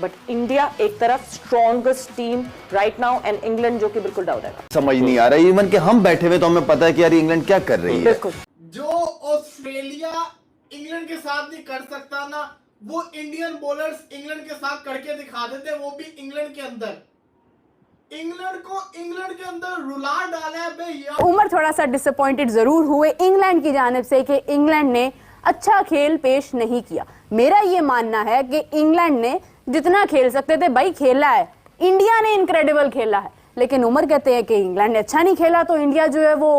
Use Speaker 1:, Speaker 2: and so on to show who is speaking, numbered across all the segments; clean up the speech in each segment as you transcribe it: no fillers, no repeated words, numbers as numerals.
Speaker 1: But India एक तरफ strongest team right now and England जो कि बिल्कुल डाउन है।
Speaker 2: समझ नहीं आ रहा, इवन कि हम बैठे हुए तो हमें पता है कि यार इंग्लैंड क्या कर रही है।
Speaker 1: बिल्कुल
Speaker 3: जो ऑस्ट्रेलिया इंग्लैंड के साथ नहीं कर सकता ना, वो इंडियन बॉलर्स इंग्लैंड के साथ करके दिखा देते, वो भी इंग्लैंड के अंदर। इंग्लैंड को इंग्लैंड के अंदर रुला डाला है बे यार।
Speaker 4: उमर थोड़ा सा डिसअपॉइंटेड जरूर हुए इंग्लैंड की जानिब से कि इंग्लैंड ने अच्छा खेल पेश नहीं किया। मेरा ये मानना है कि इंग्लैंड ने जितना खेल सकते थे भाई खेला है, इंडिया ने इनक्रेडिबल खेला है, लेकिन उमर कहते हैं कि इंग्लैंड ने अच्छा नहीं खेला, तो इंडिया जो है वो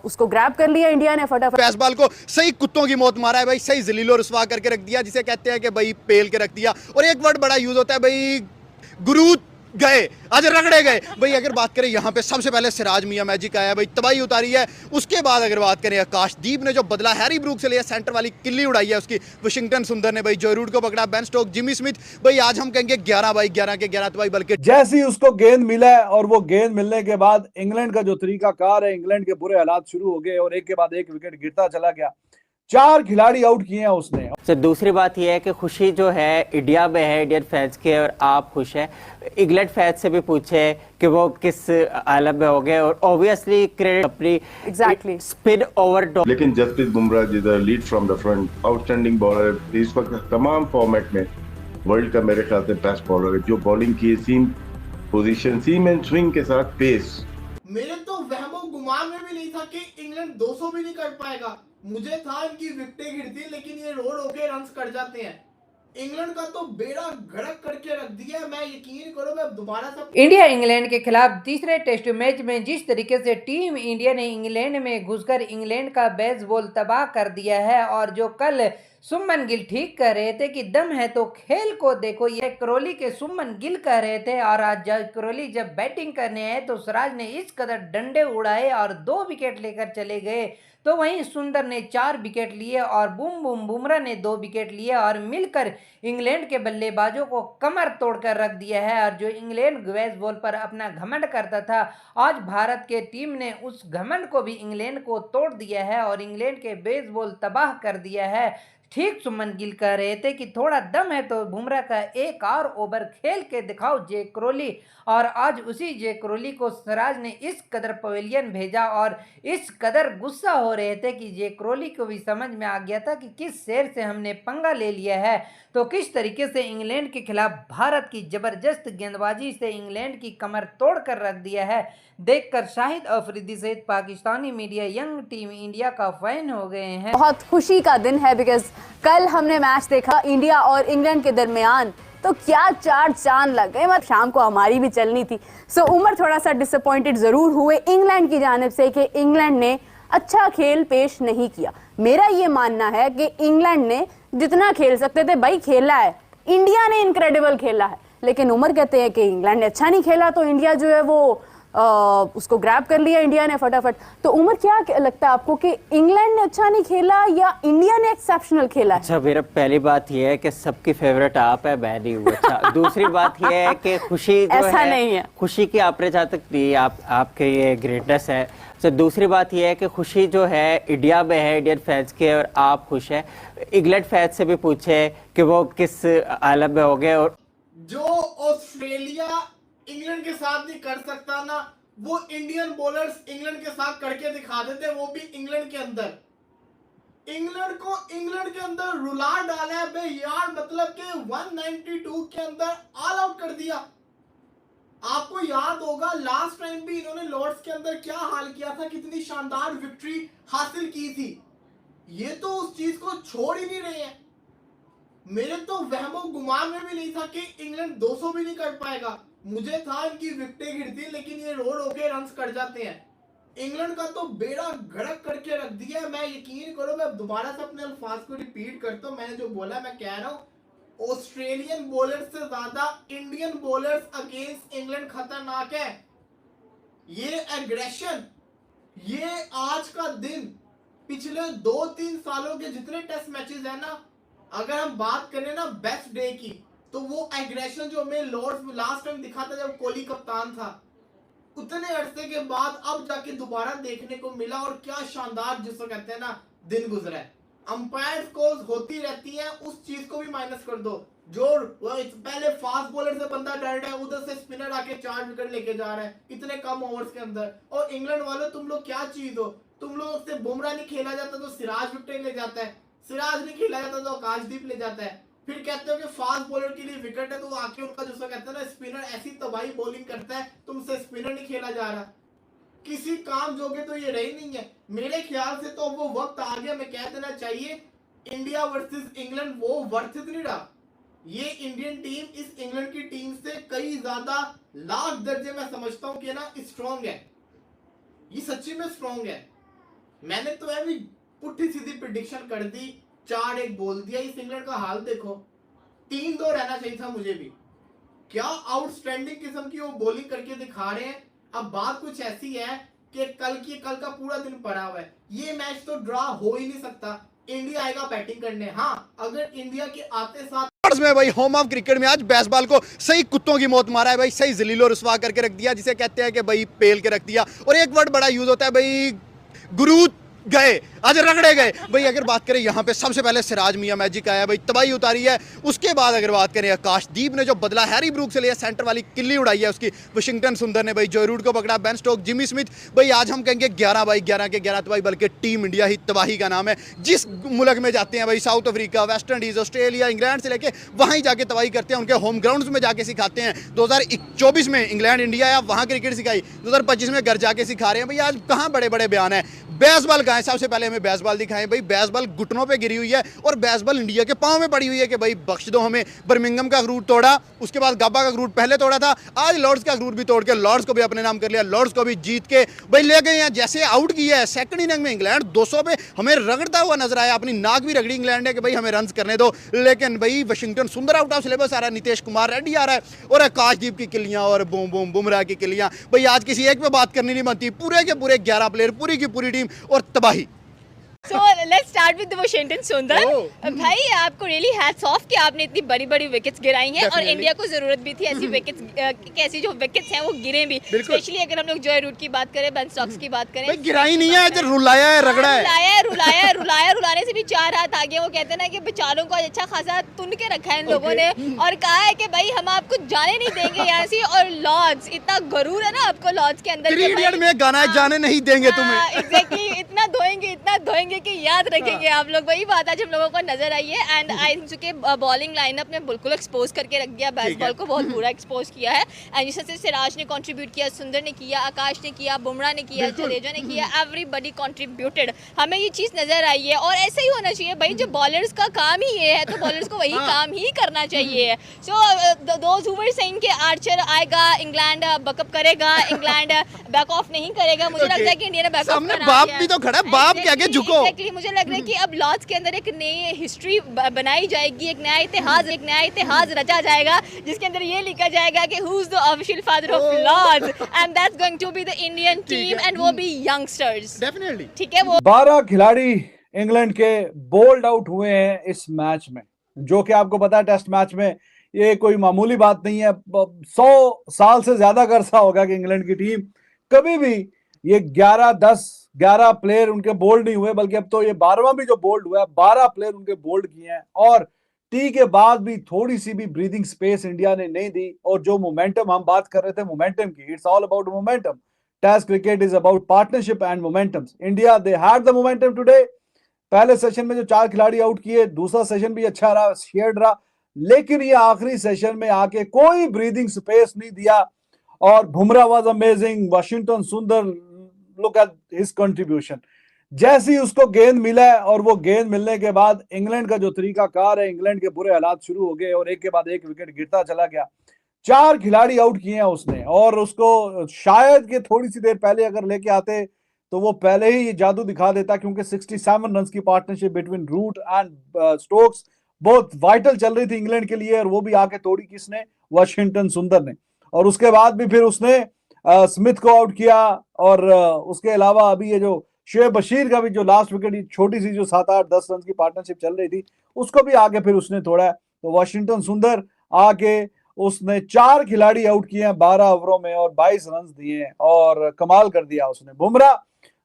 Speaker 4: उसको ग्रैब कर लिया इंडिया ने फटाफट।
Speaker 5: पेस बॉल को सही कुत्तों की मौत मारा है भाई, सही जलीलो रुसवा करके रख दिया, जिसे कहते हैं कि भाई पेल के रख दिया। और एक वर्ड बड़ा यूज होता है भाई, गुरु गए, आज रगड़े गए भाई। अगर बात करें यहाँ पे सबसे पहले सिराज मियां मैजिक आया भाई, तबाही उतारी है। उसके बाद अगर बात करें आकाशदीप ने जो बदला हैरी ब्रूक से लिया, सेंटर वाली किल्ली उड़ाई है उसकी। वाशिंगटन सुंदर ने भाई जो रूट को पकड़ा, बेन स्टोक, जिमी स्मिथ भाई, आज हम कहेंगे 11 बाई 11 के 11 भाई। बल्कि
Speaker 6: जैसे ही उसको गेंद मिला है और वो गेंद मिलने के बाद इंग्लैंड का जो तरीकाकार है, इंग्लैंड के बुरे हालात शुरू हो गए और एक के बाद एक विकेट गिरता चला गया। 4 खिलाड़ी आउट किए हैं उसने।
Speaker 7: तो दूसरी बात यह है कि खुशी जो है इंडिया में है, इंडियन फैंस के, और आप खुश हैं। इंग्लैंड फैंस से भी पूछे कि वो किस आलम में हो गए, और ऑब्वियसली क्रेडिट अपनी
Speaker 4: एग्जैक्टली
Speaker 7: स्पिन ओवर।
Speaker 8: लेकिन Jasprit Bumrah ji the lead from the front, outstanding bowler, इस वक्त तमाम फॉर्मेट में वर्ल्ड का मेरे ख्याल से बेस्ट बॉलर है, जो बॉलिंग की सीम पोजीशन, सीम एंड स्विंग के साथ पेस।
Speaker 3: मेरे तो वहमो गुमान में भी नहीं था कि इंग्लैंड 200 भी नहीं कर पाएगा। मुझे था इनकी विकेटें गिरती, लेकिन ये रोड होके रन्स कर जाते हैं। इंग्लैंड का तो बेड़ा गड़क करके रख दिया है। मैं यकीन करो, मैं दोबारा से
Speaker 9: इंडिया इंग्लैंड के खिलाफ तीसरे टेस्ट मैच में जिस तरीके से टीम इंडिया ने इंग्लैंड में घुसकर इंग्लैंड का बेसबॉल तबाह कर दिया है, और जो कल सुमन गिल ठीक कह रहे थे कि दम है तो खेल को देखो, ये करौली के सुमन गिल कह रहे थे। और आज करौली जब बैटिंग करने आए तो सिराज ने इस कदर डंडे उड़ाए और 2 विकेट लेकर चले गए, तो वहीं सुंदर ने 4 विकेट लिए और बुमराह ने 2 विकेट लिए, और मिलकर इंग्लैंड के बल्लेबाजों को कमर तोड़कर रख दिया है। और जो इंग्लैंड बेसबॉल पर अपना घमंड करता था, आज भारत के टीम ने उस घमंड को भी इंग्लैंड को तोड़ दिया है और इंग्लैंड के बेसबॉल तबाह कर दिया है। ठीक सुमन गिल कह रहे थे कि थोड़ा दम है तो बुमराह का एक और ओवर खेल के दिखाओ जे करौली, और आज उसी जे करौली को सिराज ने इस कदर पवेलियन भेजा और इस कदर गुस्सा हो रहे थे कि जे करौली को भी समझ में आ गया था कि किस शेर से हमने पंगा ले लिया है। तो किस तरीके से इंग्लैंड के खिलाफ भारत की जबरदस्त गेंदबाजी से इंग्लैंड की कमर तोड़ कर रख दिया है, देखकर शाहिद अफरीदी सहित Pakistani media young team India का फैन हो गए हैं।
Speaker 4: बहुत खुशी का दिन है बिकॉज कल हमने मैच देखा इंडिया और इंग्लैंड के दरमियान, तो क्या 4 चांद लग गए। मतलब शाम को हमारी भी चलनी थी। सो उमर थोड़ा सा डिसअपॉइंटेड जरूर हुए इंग्लैंड की जानिब से कि इंग्लैंड ने अच्छा खेल पेश नहीं किया। मेरा ये मानना है कि इंग्लैंड ने जितना खेल सकते थे भाई खेला है, इंडिया ने इनक्रेडिबल खेला है, लेकिन उमर कहते हैं कि इंग्लैंड ने अच्छा नहीं खेला, तो इंडिया जो है वो उसको ग्रैब कर लिया इंडिया ने फटाफट। तो उमर क्या लगता है आपको कि इंग्लैंड ने अच्छा नहीं खेला या इंडिया ने एक्सेप्शनल खेला है?
Speaker 7: अच्छा, मेरा पहली बात यह है कि सबकी फेवरेट आप है, मैं नहीं हूँ। अच्छा, दूसरी बात यह है कि खुशी जो
Speaker 4: ऐसा नहीं है,
Speaker 7: खुशी की आपने जहाँ तक दी, आपके ये ग्रेटनेस है। तो दूसरी बात यह है कि खुशी जो है इंडिया में है, इंडियन फैंस के, और आप खुश हैं। इंग्लैंड फैंस से भी पूछे कि वो किस आलम में हो गए। और
Speaker 3: जो ऑस्ट्रेलिया इंग्लैंड के साथ नहीं कर सकता ना, वो इंडियन बॉलर्स इंग्लैंड के साथ करके दिखा देते, वो भी इंग्लैंड के अंदर। इंग्लैंड को इंग्लैंड के अंदर रुला डाला है बे यार। मतलब कि 192 के अंदर ऑल आउट कर दिया। आपको याद होगा लास्ट टाइम भी इन्होंने लॉर्ड्स के अंदर क्या हाल किया था, कितनी शानदार विक्ट्री हासिल की थी। ये तो उस चीज को छोड़ ही नहीं रहे हैं। मेरे तो वहमो गुमान में भी नहीं था कि इंग्लैंड 200 भी नहीं कर पाएगा। मुझे था इनकी विकेटें गिरती, लेकिन ये रोड होके रन्स कर जाते हैं। इंग्लैंड का तो बेड़ा गड़क करके रख दिया है। मैं यकीन करो, मैं दोबारा से अपने अल्फाज को रिपीट करता हूँ। मैंने जो बोला मैं कह रहा हूँ, ऑस्ट्रेलियन बॉलर्स से ज्यादा इंडियन बॉलर्स अगेंस्ट इंग्लैंड खतरनाक है। ये एग्रेशन, ये आज का दिन, पिछले 2-3 सालों के जितने टेस्ट मैचेस है ना, अगर हम बात करें ना बेस्ट डे की, तो वो एग्रेशन जो हमें लॉर्ड्स में लास्ट टाइम दिखा था जब कोहली कप्तान था, उतने अरसे के बाद अब जाके दोबारा देखने को मिला। और क्या शानदार, जिसको कहते हैं ना, दिन गुजरा है। अंपायर को होती रहती है, उस चीज को भी माइनस कर दो। जो पहले फास्ट बॉलर से बंदा डर है, उधर से स्पिनर आके 4 विकेट लेके जा रहा है इतने कम ओवर्स के अंदर। और इंग्लैंड वालों तुम लोग क्या चीज हो, तुम लोग से बुमराह नहीं खेला जाता तो सिराज विकेट ले जाता है, सिराज नहीं खेला जाता तो आकाशदीप ले जाता है। फिर कहते हो कि फास्ट बॉलर के लिए विकेट है तो आके उनका जिसको कहते हैं ना स्पिनर ऐसी तबाही बॉलिंग करता है, तुमसे स्पिनर नहीं खेला जा रहा। किसी काम जोगे तो ये रही नहीं है। मेरे ख्याल से तो वो वक्त आ गया, मैं कह देना चाहिए इंडिया वर्सेस इंग्लैंड वो वर्सेस नहीं रहा। ये इंडियन टीम इस इंग्लैंड की टीम से कई ज्यादा लाख दर्जे मैं समझता हूं कि ना स्ट्रॉन्ग है, ये सच्ची में स्ट्रॉन्ग है। मैंने तो अभी पुट्ठी सीधी प्रिडिक्शन कर दी, 4-1 बोल दिया। इस इंग्लैंड का हाल देखो, 3-2 रहना चाहिए था मुझे भी। क्या आउटस्टैंडिंग किस्म की वो बॉलिंग करके दिखा रहे हैं। अब बात कुछ ऐसी है कि कल का पूरा दिन पड़ा हुआ है, ये मैच तो ड्रॉ हो ही नहीं सकता। इंडिया आएगा बैटिंग करने, हाँ अगर इंडिया के आते साथ
Speaker 5: में भाई होम ऑफ क्रिकेट में आज बेसबॉल को सही कुत्तों की मौत मारा है भाई, सही जलीलो रुस्वा करके रख दिया, जिसे कहते हैं कि भाई पेल के रख दिया। और एक वर्ड बड़ा यूज होता है भाई, गुरु गए, आज रगड़े गए भाई। अगर बात करें यहाँ पे सबसे पहले सिराज मियां मैजिक आया भाई, तबाही उतारी है। उसके बाद अगर बात करें आकाशदीप ने जो बदला हैरी ब्रूक से लिया, सेंटर वाली किल्ली उड़ाई है उसकी। वाशिंगटन सुंदर ने भाई जॉय रूट को पकड़ा, बेन स्टोक, जिमी स्मिथ भाई। आज हम कहेंगे 11 बाई 11 के 11 तबाही, बल्कि टीम इंडिया ही तबाही का नाम है। जिस मुल्क में जाते हैं भाई, south Africa, West Indies, Australia, England से लेके वहाँ ही जाके तबाही करते हैं, उनके होम ग्राउंड में जाके सिखाते हैं। 2024 में इंग्लैंड इंडिया आया, वहाँ क्रिकेट सिखाई, 2025 में घर जाके सिखा रहे हैं भाई। आज कहाँ बड़े बड़े बयान है। बेसबॉल कहाँ है, सबसे पहले हमें बेसबॉल दिखाएं भाई। बेसबॉल घुटनों पे गिरी हुई है और बेसबॉल इंडिया के पांव में पड़ी हुई है कि भाई बख्श दो हमें। बर्मिंघम का अखरूट तोड़ा, उसके बाद गाबा का अखरूट पहले तोड़ा था, आज लॉर्ड्स का अखरूट भी तोड़ के लॉर्ड्स को भी अपने नाम कर लिया, लॉर्ड्स को भी जीत के भाई ले गए हैं। जैसे आउट किया है सेकंड इनिंग में इंग्लैंड 200 पे हमें रगड़ता हुआ नजर आया, अपनी नाक भी रगड़ी इंग्लैंड ने कि भाई हमें रन करने दो। लेकिन भाई वाशिंगटन सुंदर आउट ऑफ सिलेबस आ रहा है, नीतीश कुमार रेड्डी आ रहा है और आकाशदीप की किलियां और बूम बूम बुमराह की किलियां भाई। आज किसी एक पे बात करनी नहीं बनती, पूरे के पूरे 11 प्लेयर, पूरी की पूरी टीम और तबाही।
Speaker 10: So let's start with the Washington Sundar. भाई आपको really hats off कि आपने इतनी बड़ी बड़ी विकेट्स गिराई हैं और इंडिया को जरूरत भी थी ऐसी विकेट्स, कैसी जो विकेट्स हैं वो गिरे भी। स्पेशली अगर हम लोग जॉय रूट की बात करें, बेन स्टोक्स की बात करें,
Speaker 5: गिराई नहीं है, रुलाया है, रगड़ा है,
Speaker 10: रुलाने से भी 4 हाथ आ गए। वो कहते हैं ना कि बेचारों को अच्छा खासा तुन के रखा है इन लोगों ने और कहा है कि भाई हम आपको जाने नहीं देंगे यहाँ से। और लॉर्ड्स, इतना गरूर है ना आपको लॉर्ड्स के अंदर
Speaker 5: में गाना जाने नहीं देंगे तुम्हें।
Speaker 10: एग्जैक्टली, इतना धोएंगे कि याद रखेंगे आप लोग। वही बात आज हम लोगों को नजर आई है। एंड आई चुके बॉलिंग लाइनअप ने बिल्कुल एक्सपोज करके रख दिया, बेसबॉल को बहुत बुरा एक्सपोज किया है। एंड जिससे सिराज ने कंट्रीब्यूट किया, सुंदर ने किया, आकाश ने किया, बुमराह ने किया, जडेजा ने किया, एवरीबॉडी कंट्रीब्यूटेड। हमें ये चीज नजर आई है और ऐसा ही होना चाहिए भाई। जो बॉलर्स का काम ही ये है तो बॉलर्स को वही काम ही करना चाहिए। So those who were saying कि आर्चर आएगा, इंग्लैंड बैकअप करेगा, इंग्लैंड बैक ऑफ नहीं करेगा, मुझे लगता है कि इंडिया ने बैक ऑफ करा दिया।
Speaker 5: बाप भी तो खड़ा है, बाप के आगे झुको।
Speaker 10: मुझे लग रहा है कि अब लॉर्ड्स के अंदर एक नई हिस्ट्री बनाई जाएगी, एक नया इतिहास रचा जाएगा जिसके अंदर ये लिखा जाएगा कि who is the official father of Lord's and that's going to be the Indian team and वो भी यंगस्टर्स।
Speaker 5: डेफिनेटली
Speaker 10: ठीक है। वो
Speaker 6: 12 खिलाड़ी इंग्लैंड के बोल्ड आउट हुए हैं इस मैच में, जो कि आपको पता है टेस्ट मैच में ये कोई मामूली बात नहीं है। 100 साल से ज्यादा का अरसा होगा कि इंग्लैंड की टीम कभी भी ये 11 प्लेयर उनके बोल्ड नहीं हुए, बल्कि अब तो ये 12वां भी जो बोल्ड हुआ है, 12 प्लेयर उनके बोल्ड किए हैं। और टी के बाद भी थोड़ी सी भी ब्रीदिंग स्पेस इंडिया ने नहीं दी। और जो मोमेंटम हम बात कर रहे थे मोमेंटम की, it's all about momentum. Test cricket is about partnership and momentum. India they had the momentum today. पहले सेशन में जो 4 खिलाड़ी आउट किए, दूसरा सेशन भी अच्छा रहा, शेयर्ड रहा, लेकिन ये आखिरी सेशन में आके कोई ब्रीदिंग स्पेस नहीं दिया। और बुमराह वाज अमेजिंग, वाशिंगटन सुंदर, लुक एट हिज कंट्रीब्यूशन। जैसे ही उसको गेंद मिला है और वो गेंद मिलने के बाद इंग्लैंड का जो तरीकाकार है, इंग्लैंड के बुरे हालात शुरू हो गए और एक के बाद एक विकेट गिरता चला गया। 4 खिलाड़ी आउट किए हैं उसने और उसको शायद कि थोड़ी सी देर पहले अगर लेके आते तो वो पहले ही ये जादू दिखा देता, क्योंकि 67 रन की partnership between Root and Stokes बहुत वाइटल चल रही थी इंग्लैंड के लिए। और वो भी आके तोड़ी किसने? वाशिंगटन सुंदर ने। और उसके बाद भी फिर उसने स्मिथ को आउट किया। और उसके अलावा अभी ये जो शुएब बशीर का भी जो लास्ट विकेट, छोटी सी जो 7-8-10 रन की पार्टनरशिप चल रही थी, उसको भी आगे फिर उसने तोड़ा। तो वाशिंगटन सुंदर आके उसने 4 खिलाड़ी आउट किए हैं 12 ओवरों में और 22 रन दिए और कमाल कर दिया उसने। बुमराह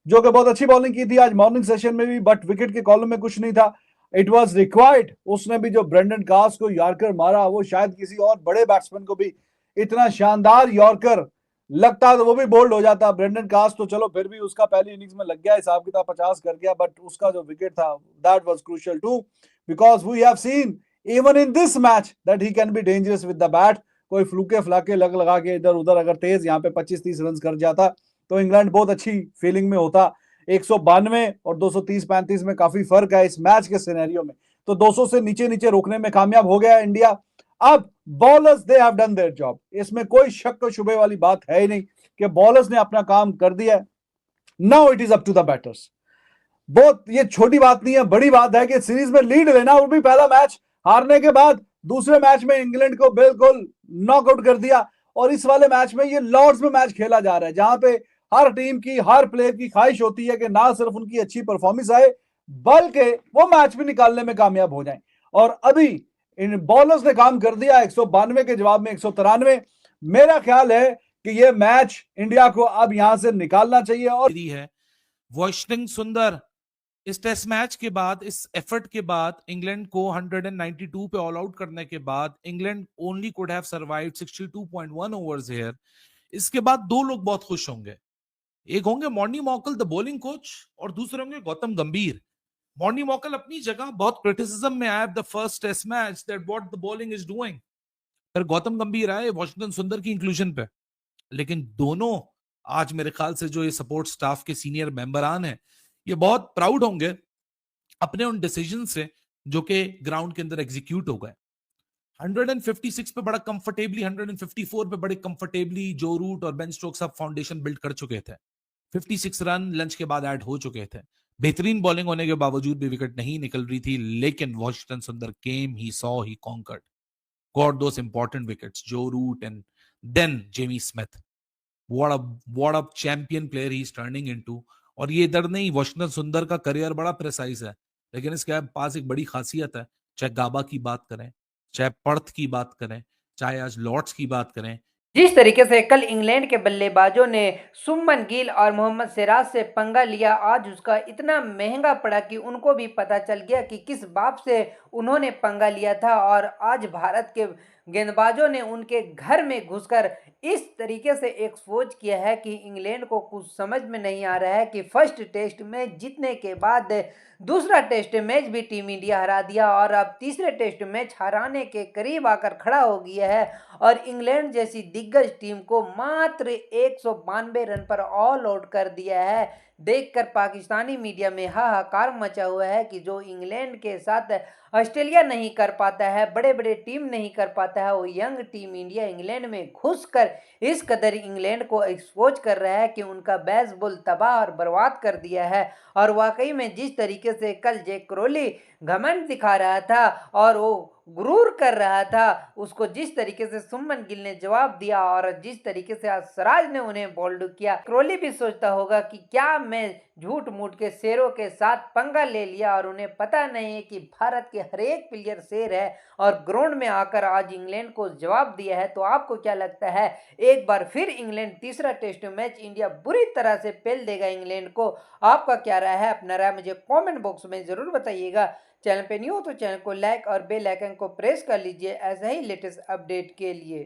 Speaker 6: जो कि बहुत अच्छी बॉलिंग की थी आज मॉर्निंग सेशन में भी, बट विकेट के कॉलम में कुछ नहीं था। It was required. उसने भी जो ब्रेंडन कास को यॉर्कर मारा, वो शायद किसी और बड़े बैट्समैन को भी इतना शानदार यॉर्कर लगता तो वो भी बोल्ड हो जाता। ब्रेंडन कास तो चलो फिर भी उसका पहली इनिंग्स में लग गया, हिसाब किताब 50 कर गया, बट उसका जो विकेट था that was crucial too, because we have seen even in this match that he can be dangerous with the bat. कोई फ्लूके फ्लाके लगा के इधर उधर अगर तेज यहाँ पे 25-30 रन कर जाता तो इंग्लैंड बहुत अच्छी फीलिंग में होता। 192 और 230-35 में काफी फर्क है इस मैच के सिनेरियो में, तो 200 से नीचे नीचे रोकने में कामयाब हो गया इंडिया। अब bowlers they have done their job, इसमें कोई शक और शुबे वाली बात है ही नहीं कि बॉलर्स ने अपना काम कर दिया। Now it is up to the batters. बहुत ये छोटी बात नहीं है, बड़ी बात है कि सीरीज में लीड लेना, वो भी पहला मैच हारने के बाद दूसरे मैच में इंग्लैंड को बिल्कुल नॉकआउट कर दिया। और इस वाले मैच में ये लॉर्ड्स में मैच खेला जा रहा है, जहां पे हर टीम की हर प्लेयर की ख्वाहिश होती है कि ना सिर्फ उनकी अच्छी परफॉर्मेंस आए बल्कि वो मैच भी निकालने में कामयाब हो जाएं। और अभी इन बॉलर्स ने काम कर दिया, 192 के जवाब में 193। मेरा ख्याल है कि ये मैच इंडिया को अब यहां से निकालना चाहिए। और
Speaker 11: है वॉशिंगटन सुंदर इस टेस्ट मैच के बाद, इस एफर्ट के बाद, इंग्लैंड को 192 पे ऑल आउट करने के बाद, England only could have survived 62.1 overs here. इसके बाद दो लोग बहुत खुश होंगे, एक होंगे मॉर्नी मॉकल द बॉलिंग कोच, और दूसरे होंगे गौतम गंभीर। मॉर्नी मॉकल अपनी जगह बहुत क्रिटिसिज्म में आया the first test match that what the bowling is doing, फिर गौतम गंभीर आए वॉशिंगटन सुंदर की इंक्लूजन पे। लेकिन दोनों आज मेरे ख्याल से जो ये सपोर्ट स्टाफ के सीनियर मेंबरान हैं, ये बहुत प्राउड होंगे अपने उन डिसीजन से जो कि ग्राउंड के अंदर एग्जीक्यूट हो गए। 156 पे बड़ा कंफर्टेबली, 154 पे बड़े कंफर्टेबली जो रूट और बेन स्टोक्स सब फाउंडेशन बिल्ड कर चुके थे। 56 रन लंच के बाद ऐड हो चुके थे। बेहतरीन बॉलिंग होने के बावजूद भी विकेट नहीं निकल रही थी, लेकिन Washington Sundar came, he saw, he conquered, got those important wickets, Joe Root and then Jamie Smith. what a champion player he is turning into। और ये इधर नहीं, वॉशिंगटन सुंदर का करियर बड़ा प्रिसाइज है, लेकिन इसके पास एक बड़ी खासियत है, चाहे गाबा की बात करें, चाहे पर्थ की बात करें, चाहे आज लॉर्ड्स की बात करें।
Speaker 9: जिस तरीके से कल इंग्लैंड के बल्लेबाजों ने सुमन गिल और मोहम्मद सिराज से पंगा लिया, आज उसका इतना महंगा पड़ा कि उनको भी पता चल गया कि किस बाप से उन्होंने पंगा लिया था। और आज भारत के गेंदबाजों ने उनके घर में घुसकर इस तरीके से एक्सपोज किया है कि इंग्लैंड को कुछ समझ में नहीं आ रहा है कि फर्स्ट टेस्ट मैच जीतने के बाद दूसरा टेस्ट मैच भी टीम इंडिया हरा दिया और अब तीसरे टेस्ट मैच हराने के करीब आकर खड़ा हो गया है। और इंग्लैंड जैसी दिग्गज टीम को मात्र 192 रन पर ऑल आउट कर दिया है। देखकर पाकिस्तानी मीडिया में हाहाकार मचा हुआ है कि जो इंग्लैंड के साथ ऑस्ट्रेलिया नहीं कर पाता है, बड़े बड़े टीम नहीं कर पाता है, वो यंग टीम इंडिया इंग्लैंड में घुसकर इस कदर इंग्लैंड को एक्सपोज कर रहा है कि उनका बेसबॉल तबाह और बर्बाद कर दिया है। और वाकई में जिस तरीके से कल जैक क्रोली घमंड दिखा रहा था और वो गुरूर कर रहा था, उसको जिस तरीके से सुमन गिल ने जवाब दिया और जिस तरीके से आज सिराज ने उन्हें बोल्ड किया, क्रोली भी सोचता होगा कि क्या मैं झूठ मूठ के शेरों के साथ पंगा ले लिया और उन्हें पता नहीं है कि भारत के हर एक प्लेयर शेर है और ग्राउंड में आकर आज इंग्लैंड को जवाब दिया है। तो आपको क्या लगता है, एक बार फिर इंग्लैंड तीसरा टेस्ट मैच इंडिया बुरी तरह से पेल देगा इंग्लैंड को? आपका क्या राय है? अपना राय मुझे कमेंट बॉक्स में जरूर बताइएगा। चैनल पे न्यू हो तो चैनल को लाइक और बेल आइकन को प्रेस कर लीजिए ऐसा ही लेटेस्ट अपडेट के लिए।